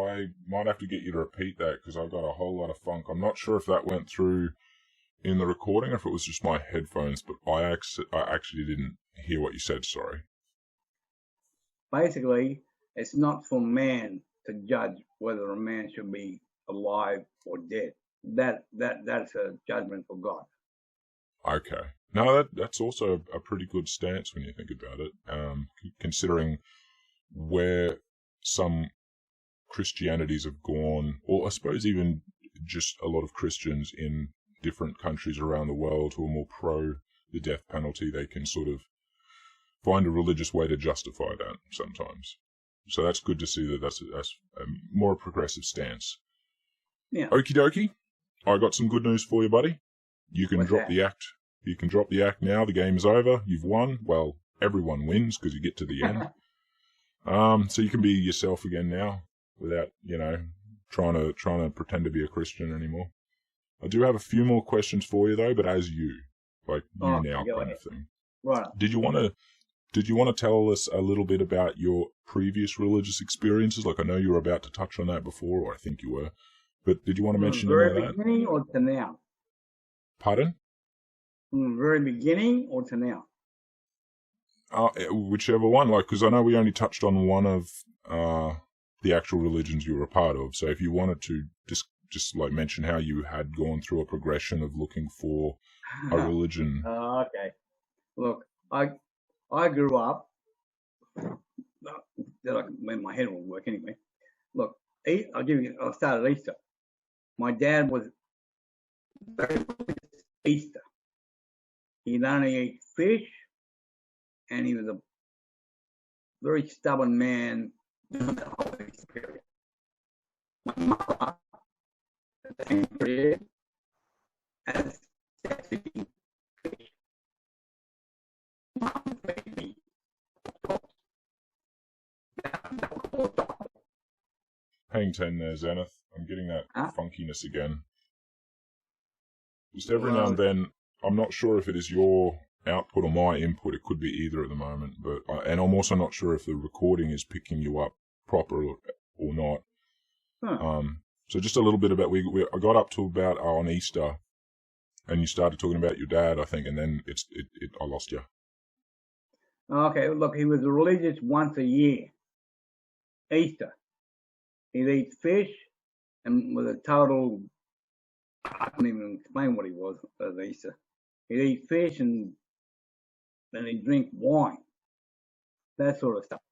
I might have to get you to repeat that because I've got a whole lot of funk. I'm not sure if that went through in the recording or if it was just my headphones, but I actually didn't hear what you said, sorry. Basically, it's not for man to judge whether a man should be alive or dead. That's a judgment for God. Okay. No, that's also a pretty good stance when you think about it, considering where some Christianities have gone, or I suppose even just a lot of Christians in different countries around the world who are more pro the death penalty, they can sort of find a religious way to justify that sometimes. So that's good to see that's a more progressive stance. Yeah. Okie dokie. I got some good news for you, buddy. You can drop the act. You can drop the act now. The game is over. You've won. Well, everyone wins because you get to the end. So you can be yourself again now without, trying to pretend to be a Christian anymore. I do have a few more questions for you though, but as now kind of thing. Right. Did you want to tell us a little bit about your previous religious experiences? Like I know you were about to touch on that before, or I think you were. But did you want to mention any of that? From the very beginning or to now? Pardon? From the very beginning or to now? Whichever one. Like, because I know we only touched on one of the actual religions you were a part of. So if you wanted to just like mention how you had gone through a progression of looking for a religion. Okay. Look, I grew up. My head won't work anyway. Look, I'll start at Easter. My dad was very Easter. He'd only eat fish, and he was a very stubborn man during the whole Easter period. My mother, at the same period, as eating fish. Mom fed me pork chops. Hang 10 there, Zenith. I'm getting that funkiness again. Just every now and then, I'm not sure if it is your output or my input. It could be either at the moment, but and I'm also not sure if the recording is picking you up proper or not. So just a little bit about I got up to about on Easter, and you started talking about your dad, I think, and then I lost you. Okay, look, he was religious once a year. Easter. He'd eat fish, and with a total, I can't even explain what he was at Easter. He'd eat fish, and then he'd drink wine. That sort of stuff.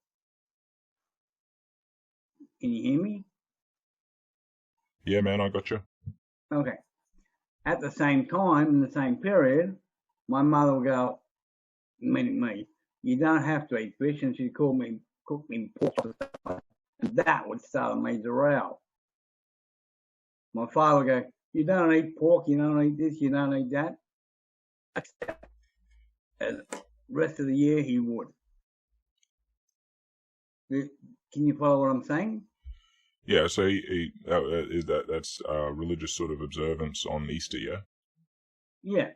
Can you hear me? Yeah, man, I got you. Okay. At the same time, in the same period, my mother would go, meaning me, you don't have to eat fish, and she'd cook me pork. And that would start a major row. My father would go, you don't eat pork, you don't eat this, you don't eat that. And the rest of the year, he would. Can you follow what I'm saying? Yeah, so that's religious sort of observance on Easter, yeah? Yeah.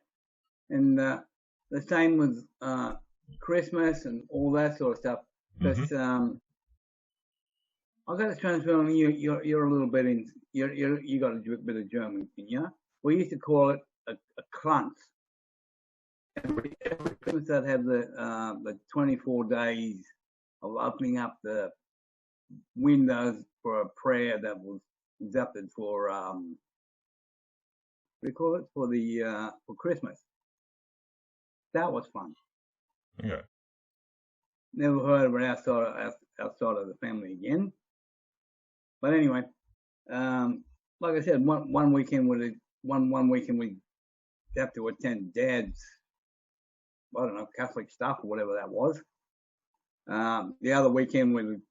And the same with Christmas and all that sort of stuff. Because I've got to transfer on you. You're a little bit you got a bit of German, you know? We used to call it a Kranz. Every Christmas they'd have the 24 days of opening up the windows for a prayer that was accepted for what do you call it, for Christmas. That was fun. Yeah. Never heard of it outside of the family again. But anyway, like I said, one weekend we have to attend Dad's, I don't know, Catholic stuff or whatever that was. The other weekend we would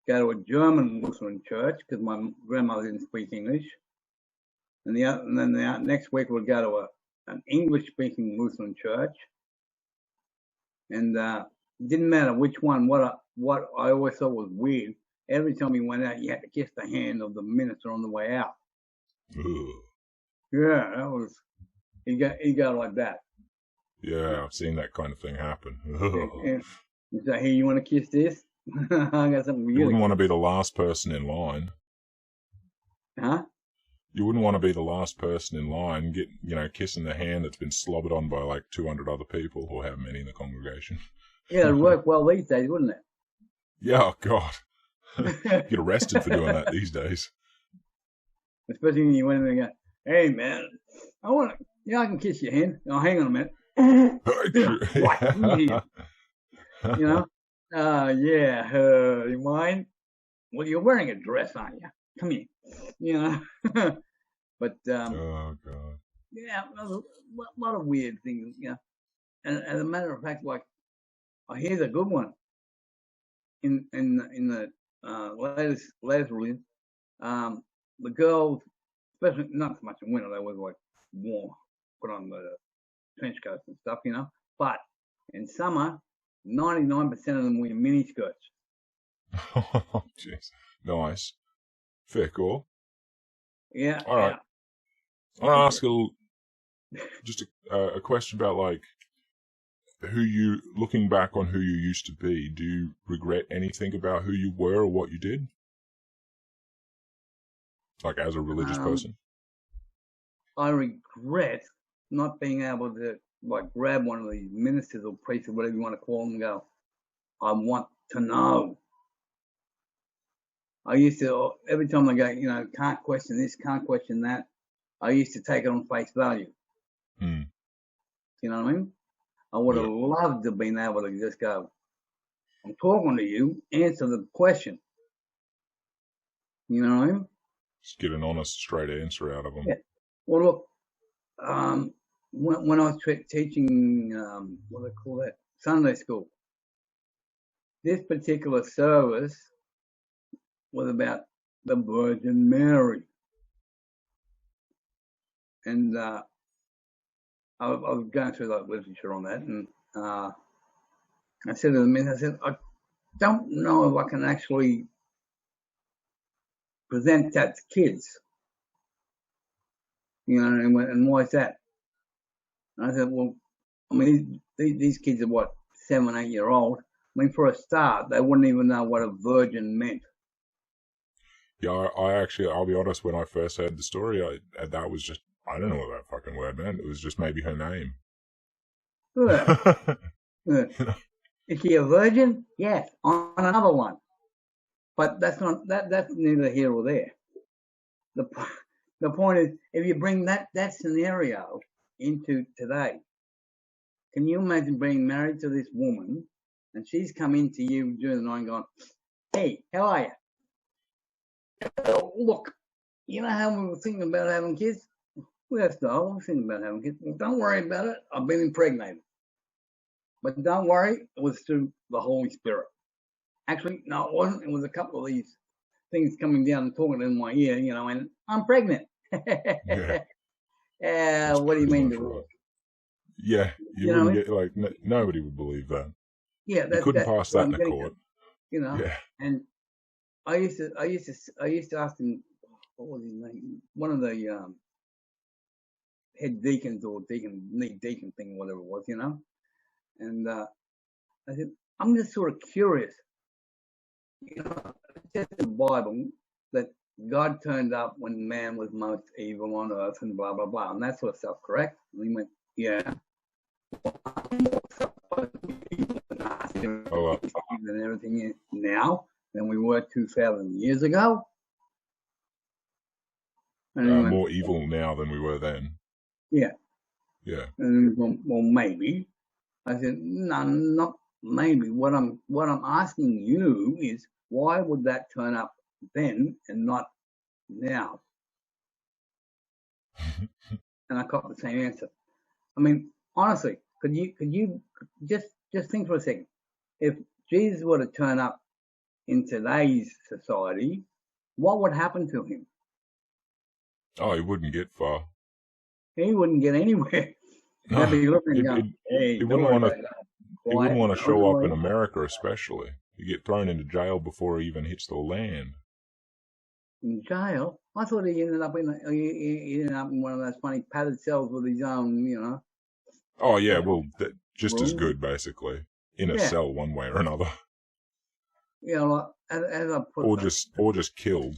go to a German Lutheran church because my grandmother didn't speak English. And then the next week we'd go to an English-speaking Lutheran church. And it didn't matter which one. What I always thought was weird, every time you went out, you had to kiss the hand of the minister on the way out. Ugh. Yeah, that was, he got like that. Yeah, I've seen that kind of thing happen. Yeah. You say, hey, you want to kiss this? I got something weird. You wouldn't want to be the last person in line. Huh? You wouldn't want to be the last person in line, kissing the hand that's been slobbered on by like 200 other people, or however many in the congregation. Yeah, it'd work well these days, wouldn't it? Yeah, oh God. Get arrested for doing that these days. Especially when you went in there and go, hey man, I can kiss your hand. Oh, hang on a minute. You know? Yeah, you mind? Well, you're wearing a dress, aren't you? Come here. You know? But, oh God. Yeah, a lot of weird things, you know. And as a matter of fact, like, here's a good one. In the latest release, the girls, especially not so much in winter, they was like warm, put on the trench coats and stuff, you know. But in summer, 99% of them wear mini skirts. Oh, jeez, nice, fair call. Yeah. All right. I want to ask just a question about like looking back on who you used to be. Do you regret anything about who you were or what you did? Like as a religious person? I regret not being able to like grab one of these ministers or priests or whatever you want to call them and go, I want to know. I used to, every time I go, you know, can't question this, can't question that, I used to take it on face value. Mm. You know what I mean? I would have loved to have been able to just go, I'm talking to you, answer the question. You know what I mean? Just get an honest, straight answer out of them. Yeah. Well, look, when I was teaching, what do they call that? Sunday school, this particular service was about the Virgin Mary. And I was going through the literature on that, and I said to the men, I don't know if I can actually present that to kids. You know, and why is that? And I said, well, I mean, these kids are what, 7, 8 year old. I mean, for a start, they wouldn't even know what a virgin meant. Yeah, I actually, I'll be honest, when I first heard the story, that was just, I don't know what that fucking word meant. It was just maybe her name. Is she a virgin? Yes, on another one. But that's neither here or there. The point is, if you bring that scenario into today, can you imagine being married to this woman and she's come into you during the night and gone, hey, how are you? Look, you know how we were thinking about having kids? We're thinking about having kids. Well, don't worry about it. I've been impregnated. But don't worry, it was through the Holy Spirit. Actually, no, it wasn't. It was a couple of these things coming down and talking in my ear, you know, and I'm pregnant. Yeah. What do you mean? Right. Yeah, you wouldn't get, like, nobody would believe that. Yeah, you couldn't pass that in the court. You know, yeah. And I used to ask him, what was his name? One of the head deacons or deacon thing, whatever it was, you know. And I said, I'm just sort of curious. You know, it's just the Bible that God turned up when man was most evil on earth and blah, blah, blah. And that sort of stuff, correct? And he went, yeah. And everything now than we were 2,000 years ago. And more evil now than we were then. Yeah. Yeah. And well, maybe. I said, no, not maybe. What I'm asking you is, why would that turn up then and not now? And I got the same answer. I mean, honestly, could you just think for a second? If Jesus were to turn up in today's society, what would happen to him? Oh, he wouldn't get far. He wouldn't get anywhere. No, He'd be looking and going, hey, he wouldn't want to show up in America, especially. You get thrown into jail before he even hits the land. In jail? I thought he ended up in one of those funny padded cells with his own, you know. Oh yeah, well, just as good, basically, in a cell one way or another. You know, like, as I put, or just killed.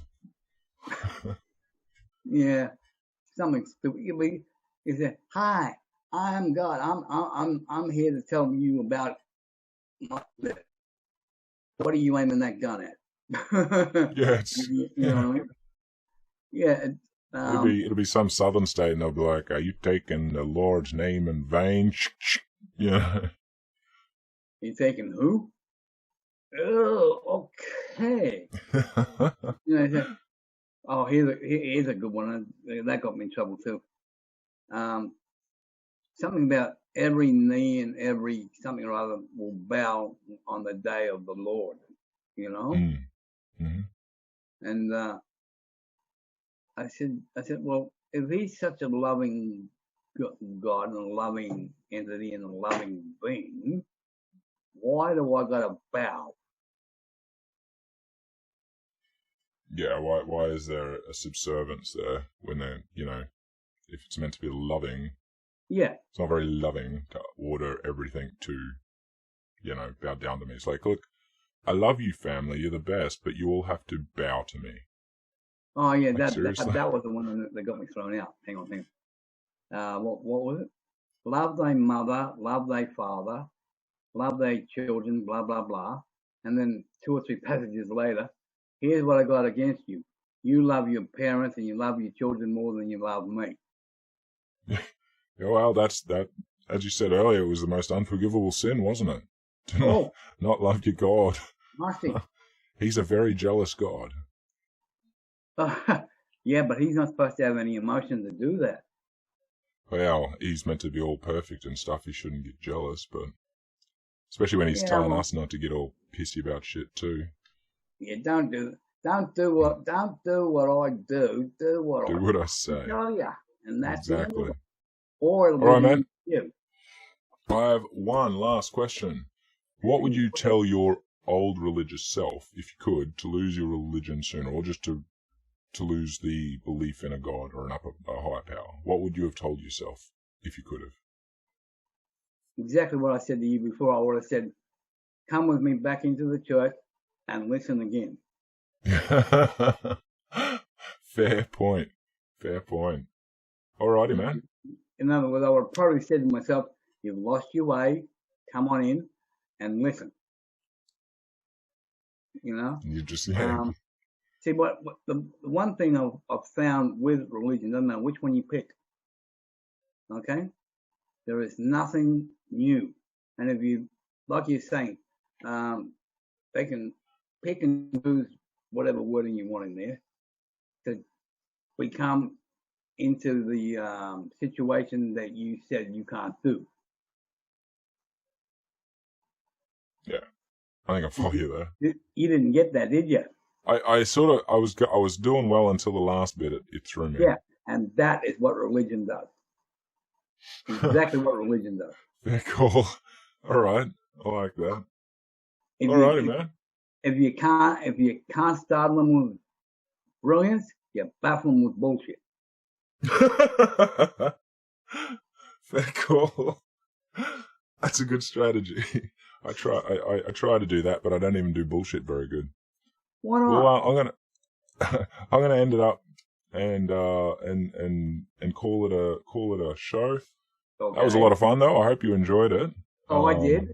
Yeah, something stupid. You say, "Hi, I'm God. I'm here to tell you about my life. What are you aiming that gun at?" Yes. You know what I mean? Yeah. It'll be some southern state, and they'll be like, "Are you taking the Lord's name in vain?" Yeah. You taking who? Oh, okay. You know, oh, here's a good one. That got me in trouble too. Something about every knee and every something or other will bow on the day of the Lord. You know. Mm-hmm. And I said, well, if he's such a loving God and a loving entity and a loving being, why do I got to bow? Yeah, why is there a subservience there when they're, you know, if it's meant to be loving? Yeah. It's not very loving to order everything to, you know, bow down to me. It's like, look, I love you, family, you're the best, but you all have to bow to me. Oh, yeah, like, that was the one that got me thrown out. Hang on. What was it? Love thy mother, love thy father, love thy children, blah, blah, blah. And then 2 or 3 passages later, here's what I got against you. You love your parents and you love your children more than you love me. Yeah, well, that, as you said earlier, it was the most unforgivable sin, wasn't it? To not love your God. Must he? He's a very jealous God. Yeah, but he's not supposed to have any emotion to do that. Well, he's meant to be all perfect and stuff. He shouldn't get jealous, but especially when he's telling us not to get all pissy about shit too. Yeah, don't do what I do. Do what I say. Tell you, and that's exactly. Or it'll all be right, man. You. I have one last question. What would you tell your old religious self, if you could, to lose your religion sooner, or just to to lose the belief in a god or a higher power, what would you have told yourself if you could have? Exactly what I said to you before. I would have said, come with me back into the church and listen again. Fair point. Fair point. Alrighty, man. In other words, I would have probably said to myself, you've lost your way, come on in and listen. You know? You just, see, what the one thing I've found with religion, doesn't matter which one you pick, okay? There is nothing new. And if you, like you're saying, they can pick and choose whatever wording you want in there to become into the situation that you said you can't do. Yeah, I think I follow you there. You didn't get that, did you? I was doing well until the last bit. It threw me. Yeah, and that is what religion does. Exactly what religion does. Very cool. All right, I like that. Alrighty, man. If you can't start them with brilliance, you baffle them with bullshit. Very cool. That's a good strategy. I try to do that, but I don't even do bullshit very good. Why not? Well, I'm gonna end it up and call it a show. Okay. That was a lot of fun, though. I hope you enjoyed it. Oh, I did.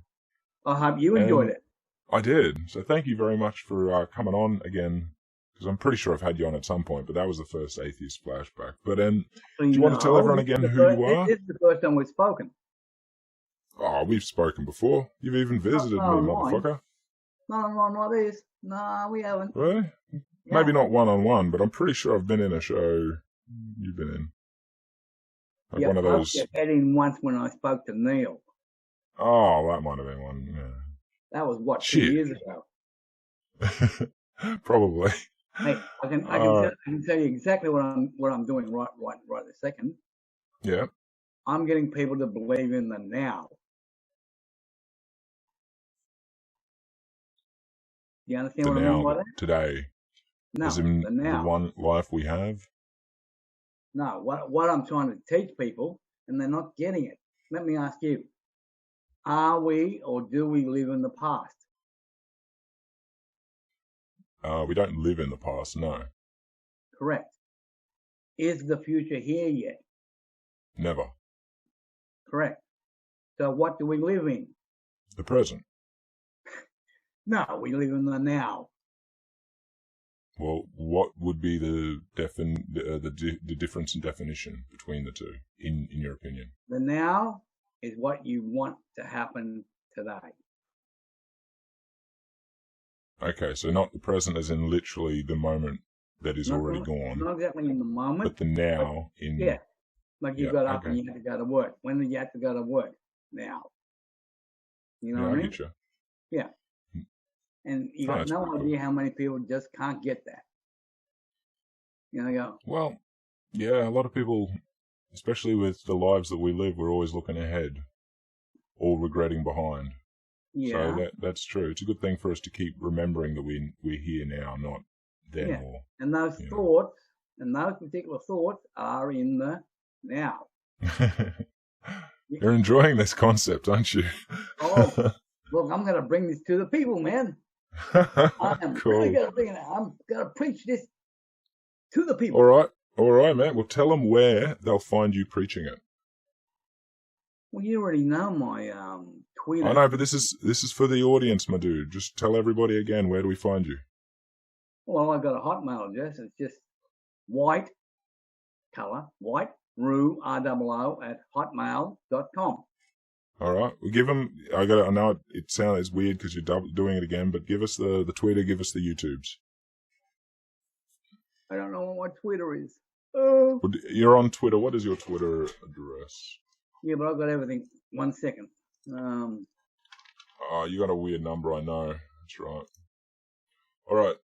I hope you enjoyed it. I did. So thank you very much for coming on again, because I'm pretty sure I've had you on at some point, but that was the first Atheist Flashback. But do you want to tell everyone again who you are? This is the first time we've spoken. Oh, we've spoken before. You've even visited me, motherfucker. No, this. No, we haven't. Really? Yeah. Maybe not one-on-one, but I'm pretty sure I've been in a show you've been in. Like one of those. I had in once when I spoke to Neil. Oh, that might have been one. Yeah. That was, 2 years ago? Probably. Hey, I can tell you exactly what I'm doing right this second. Yeah. I'm getting people to believe in the now. Do you understand what I mean by that? Today. No, as in the now. The one life we have? No, what I'm trying to teach people, and they're not getting it. Let me ask you. Are we or do we live in the past? We don't live in the past, no. Correct. Is the future here yet? Never. Correct. So what do we live in? The present. No, we live in the now. Well, what would be the difference in definition between the two, in your opinion? The now is what you want to happen today. Okay, so not the present as in literally the moment that is already gone. Not exactly in the moment. But the now in... Yeah. Like you got up and you had to go to work. When did you have to go to work? Now. You know what I mean? I get you. Yeah. And you got no idea how many people just can't get that. You know, well, yeah, a lot of people, especially with the lives that we live, we're always looking ahead or regretting behind. Yeah. So that's true. It's a good thing for us to keep remembering that we're here now, not then. Yeah. Or, and those thoughts, and those particular thoughts are in the now. You're enjoying this concept, aren't you? Oh, look, I'm going to bring this to the people, man. I am cool. really going to bring it. I'm going to preach this to the people. All right, man. Well, tell them where they'll find you preaching it. Well, you already know my Twitter. I know, but this is for the audience, my dude. Just tell everybody again, where do we find you? Well, I've got a Hotmail address. It's just white color, white, Roo, R-O-O, @hotmail.com. All right. Well, give them, I know it sounds weird because you're doing it again, but give us the Twitter, give us the YouTubes. I don't know what Twitter is. Well, you're on Twitter. What is your Twitter address? Yeah, but I've got everything. 1 second. Oh, you got a weird number, I know. That's right. All right.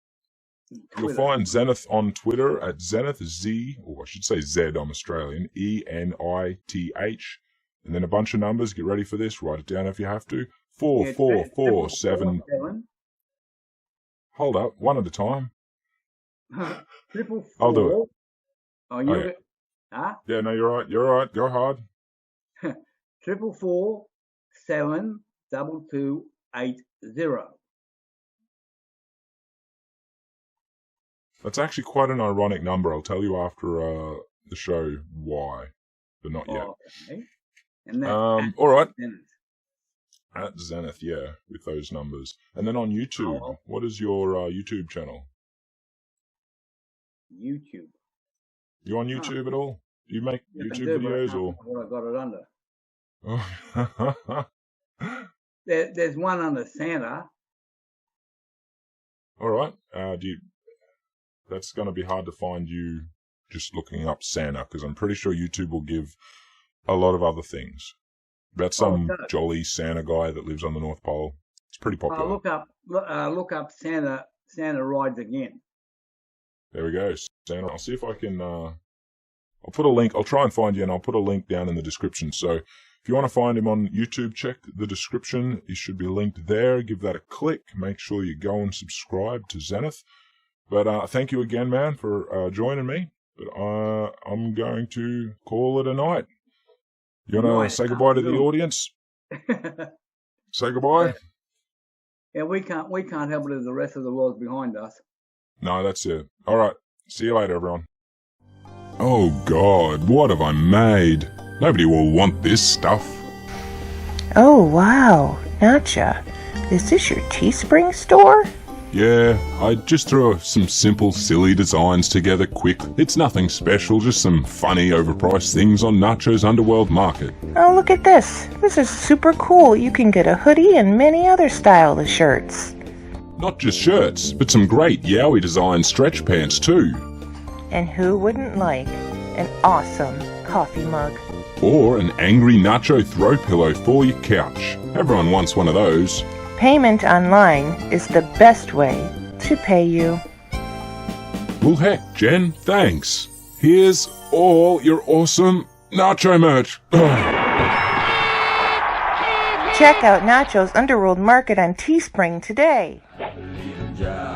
Twitter. You'll find Zenith on Twitter at Zenith, or I should say Z, I'm Australian, ENITH. And then a bunch of numbers. Get ready for this. Write it down if you have to. 4447. Hold up. One at a time. Triple I'll do it. four. Oh, you. Okay. Huh? Yeah, no, you're right. You're all right. Go hard. 444-72280. That's actually quite an ironic number. I'll tell you after the show why, but not yet. Okay. And that All right. Zenith. At Zenith, yeah, with those numbers. And then on YouTube, what is your YouTube channel? YouTube. You on YouTube at all? Do you make YouTube videos or? What I got it under. Oh. There's one under Santa. All right. That's going to be hard to find you just looking up Santa, because I'm pretty sure YouTube will give a lot of other things. About some jolly Santa guy that lives on the North Pole. It's pretty popular. Look up Santa rides again. There we go. Santa. I'll see if I can. I'll put a link. I'll try and find you, and I'll put a link down in the description. So if you want to find him on YouTube, check the description. He should be linked there. Give that a click. Make sure you go and subscribe to Zenith. But thank you again, man, for joining me. But I'm going to call it a night. You want to say goodbye to the audience? Say goodbye? Yeah, we can't help it if the rest of the world's behind us. No, that's it. All right. See you later, everyone. Oh, God, what have I made? Nobody will want this stuff. Oh, wow. NotJah, is this your Teespring store? Yeah, I just threw some simple, silly designs together quick. It's nothing special, just some funny, overpriced things on Nacho's Underworld Market. Oh, look at this. This is super cool. You can get a hoodie and many other stylish shirts. Not just shirts, but some great Yowie design stretch pants too. And who wouldn't like an awesome coffee mug? Or an angry Nacho throw pillow for your couch. Everyone wants one of those. Payment online is the best way to pay you. Well, heck, Jen, thanks. Here's all your awesome Nacho merch. Check out Nacho's Underworld Market on Teespring today. NotJah